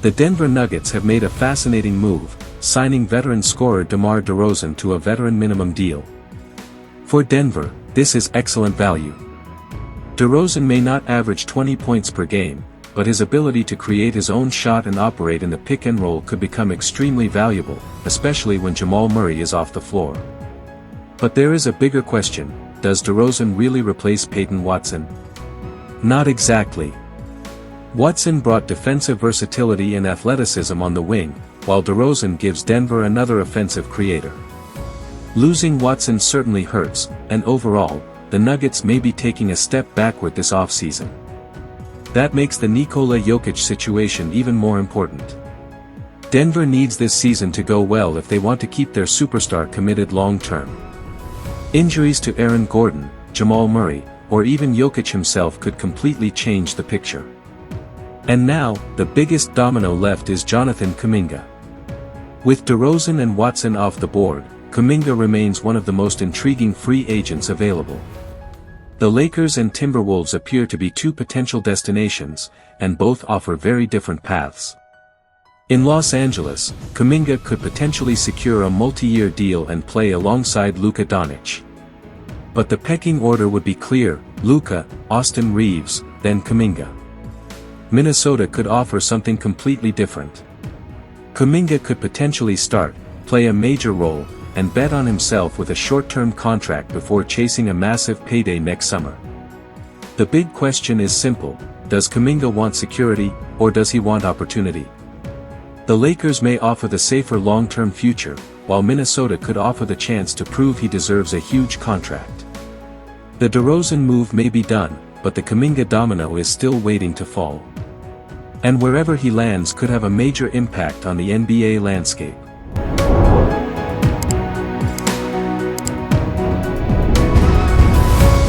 The Denver Nuggets have made a fascinating move, signing veteran scorer DeMar DeRozan to a veteran minimum deal. For Denver, this is excellent value. DeRozan may not average 20 points per game, but his ability to create his own shot and operate in the pick and roll could become extremely valuable, especially when Jamal Murray is off the floor. But there is a bigger question: does DeRozan really replace Peyton Watson? Not exactly. Watson brought defensive versatility and athleticism on the wing, while DeRozan gives Denver another offensive creator. Losing Watson certainly hurts, and overall, the Nuggets may be taking a step backward this offseason. That makes the Nikola Jokic situation even more important. Denver needs this season to go well if they want to keep their superstar committed long-term. Injuries to Aaron Gordon, Jamal Murray, or even Jokic himself could completely change the picture. And now, the biggest domino left is Jonathan Kuminga. With DeRozan and Watson off the board, Kuminga remains one of the most intriguing free agents available. The Lakers and Timberwolves appear to be two potential destinations, and both offer very different paths. In Los Angeles, Kuminga could potentially secure a multi-year deal and play alongside Luka Doncic. But the pecking order would be clear: Luka, Austin Reeves, then Kuminga. Minnesota could offer something completely different. Kuminga could potentially start, play a major role, and bet on himself with a short-term contract before chasing a massive payday next summer. The big question is simple: does Kuminga want security, or does he want opportunity? The Lakers may offer the safer long-term future, while Minnesota could offer the chance to prove he deserves a huge contract. The DeRozan move may be done, but the Kuminga domino is still waiting to fall. And wherever he lands could have a major impact on the NBA landscape.